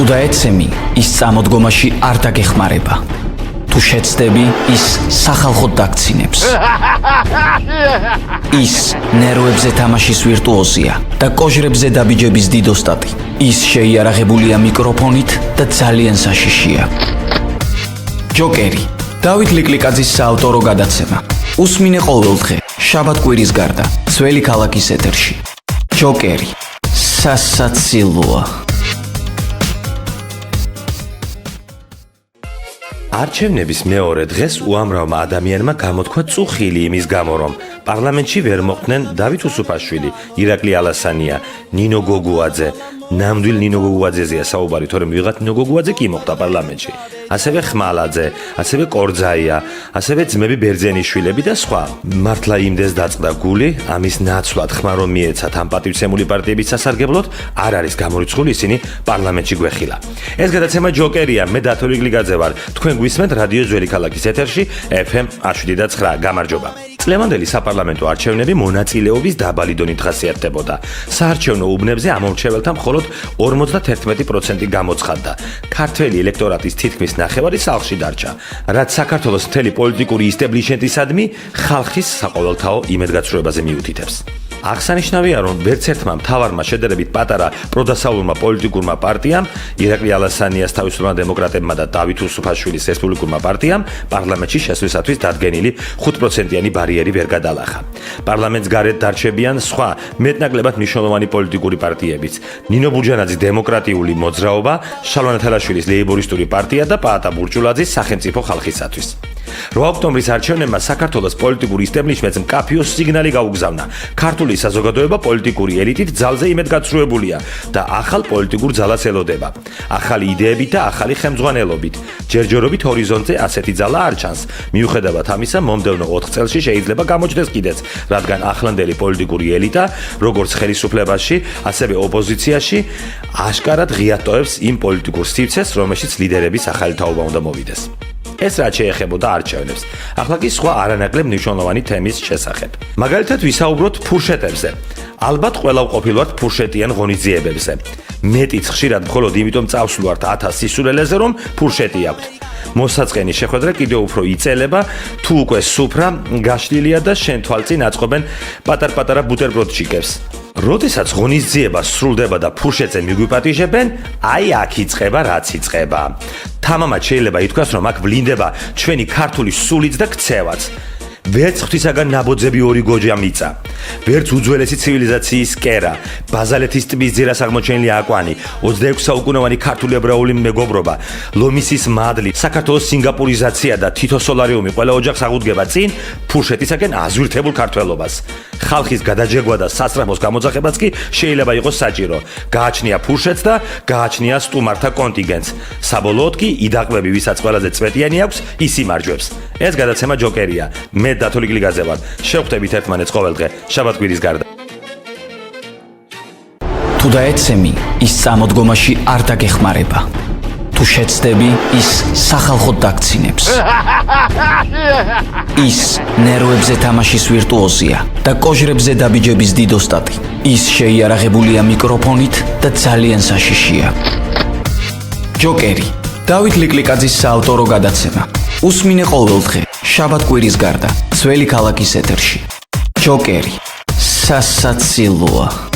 თუ დაეცემი, ის წამოდგომაში არ დაგეხმარება. თუ შეცდები, ის სახალხოდ დაგცინებს. ის ნერვებზე თამაშის ვირტუოზია და კოჟრებზე დაბიჯების დიდოსტატი. ის შეიარაღებულია მიკროფონით და ძალიან საშიშია. ჯოკერი, დავით ლიკლიკაძის საავტორო გადაცემა. უსმინე ყოველდღე, შაბათ-კვირის გარდა, ძველი ქალაქის ეთერში. ჯოკერი, სასაცილოა. არჩევნების მეორე დღეს უამრავმა ადამიანმა გამოთქვა წუხილი იმის გამო, რომ პარლამენტში ვერ მოხვდნენ დავით უსუფაშვილი, ირაკლი ალასანია, ნინო გოგუაძე. ნამდვილ ნინო გოგუაძეზეა საუბარი, თორემ ვიღაც ნინო გოგუაძე კი მოხვდა პარლამენტში. ასევე ხმალაძე, ასევე კორძაია, ასევე ძმები ბერძენიშვილები და სხვა. მართლა იმდეს დაწყდა გული, ამის ნაცვლად ხმა რომ მიეცათ ამ პატივცემული პარტიების სასარგებლოდ, არ არის გამორიცხული ისინი პარლამენტში გვეხილა. ეს გადაცემა ჯოკერია, მე დათო ლიკლიკაძე ვარ. თქვენ გვისმენთ რადიო ძველი ქალაქის ეთერში FM 107.9. გამარჯობა. წლევანდელი საპარლამენტო არჩევნები მონაწილეობის დაბალი დონით ხასიათდებოდა. საარჩევნო უბნებზე ამომრჩეველთა მხოლოდ 51% გამოცხადდა. ქართველი ელექტორატის თითქმის ნახევარი სახლში დარჩა, რაც საქართველოს მთელი პოლიტიკური ისტებლიშმენტისადმი ხალხის საყოველთაო იმედგაცრუებაზე მიუთითებს. აღსანიშნავია, რომ ვერც ერთმა მთავარმა შედარებით პატარა პროდასავლურმა პოლიტიკურმა პარტიამ, ირაკლი ალასანიას თავისუფლებმა დემოკრატებმა და დავით უსუფაშვილის რესპუბლიკურმა პარტიამ პარლამენტში შესვლისათვის დადგენილი 5%-იანი ბარიერი ვერ გადალახა. პარლამენტს გარეთ დარჩებიან სხვა მეტნაკლებად მნიშვნელოვანი პოლიტიკური პარტიებიც: ნინო ბურჯანაძის დემოკრატიული მოძრაობა, შალვა ნათელაშვილის ლეიბორისტული პარტია და პაატა ბურჭულაძის სახელმწიფო ხალხისათვის. 8 ოქტომბრის არჩევნებმა საქართველოს პოლიტიკური ისტებლიშმენტს მკაფიო სიგნალი გაუგზავნა. ქართული საზოგადოება პოლიტიკური ელიტით ძალზე იმედგაცრუებულია და ახალ პოლიტიკურ ძალას ელოდება. ახალი იდეებით და ახალი ხელმძღვანელობით. ჯერჯერობით ჰორიზონტზე ასეთი ძალა არ ჩანს. მიუხედავად ამისა, მომდევნო 4 წელში შეიძლება გამოჩნდეს კიდეც, რადგან ახლანდელი პოლიტიკური ელიტა, როგორც ხელისუფლებაში, ასევე ოპოზიციაში, აშკარად ღიად ტოვებს იმ პოლიტიკურ სივრცეს, რომელშიც ლიდერების ახალი თაობა უნდა მოვიდეს. ეს რაც შეეხებოდა არჩევნებს. ახლა კი სხვა არანაკლებ მნიშვნელოვანი თემის შესახებ. მაგალითად ვისაუბროთ ფურშეტებზე. ალბათ ყველა ვყოფილვართ ფურშეტიან ღონისძიებებზე. მეტიც ხშირად მხოლოდ იმიტომ წავსვლვართ 1000 სისულელეზე, რომ ფურშეტი აქვთ. მოსაწყენი შეხვედრა კიდევ უფრო იწელება, თუ უკვე სუფრა გაშლილია და შენ თვალწინ აწყობენ პატარ-პატარა ბუტერბროდჩიკებს. როდესაც ღონისძიება სრულდება და ფურშეტზე მიგვიპატიჟებენ, აი აქ იწყება რაც იწყება. თამამად შეიძლება ითქვას, რომ აქ ვლინდება ჩვენი ქართული სულიც და ქცევაც. ვერც ღვთისაგან ნაბოძები ორი გოჯა მიწა, ვერც უძველესი ცივილიზაციის კერა, ბაზალეთის ტბის ძირას აღმოჩენილი აკვანი, 26 საუკუნოვანი ქართული ებრაული მეგობრობა, ლომისის მადლი, საქართველოს სინგაპურიზაცია და თითო სოლარიუმი ყველა ოჯახს აღუდგება წინ ფურშეტისაკენ აზვირთებულ ქართველობას. ხალხის გადაჯერგვა და სასწრაფოს გამოძახებაც კი შეიძლება იყოს საჭირო. გააჩნია ფურშეტს და გააჩნია სტუმართა კონტინგენტს. საბოლოოდ კი იდაყვები, ვისაც ყველაზე წვეტიანი აქვს, ის იმარჯვებს. ეს გადაცემა ჯოკერია. მე დათო ლიკლიკაძე ვარ. შევხვდებით ერთმანეთს ყოველდღე, შაბათ-კვირის გარდა. თუ დაეცემი, ის წამოდგომაში არ დაგეხმარება. თუ შეცდები, ის სახალხოდ დაგცინებს. ის ნერვებზე თამაშის ვირტუოზია და კოჟრებზე დაბიჯების დიდოსტატი. ის შეიარაღებულია მიკროფონით და ძალიან საშიშია. ჯოკერი, დავით ლიკლიკაძის საავტორო გადაცემა. უსმინე ყოველდღე, შაბათ-კვირის გარდა, ძველი ქალაქის ეთერში. ჯოკერი, სასაცილოა.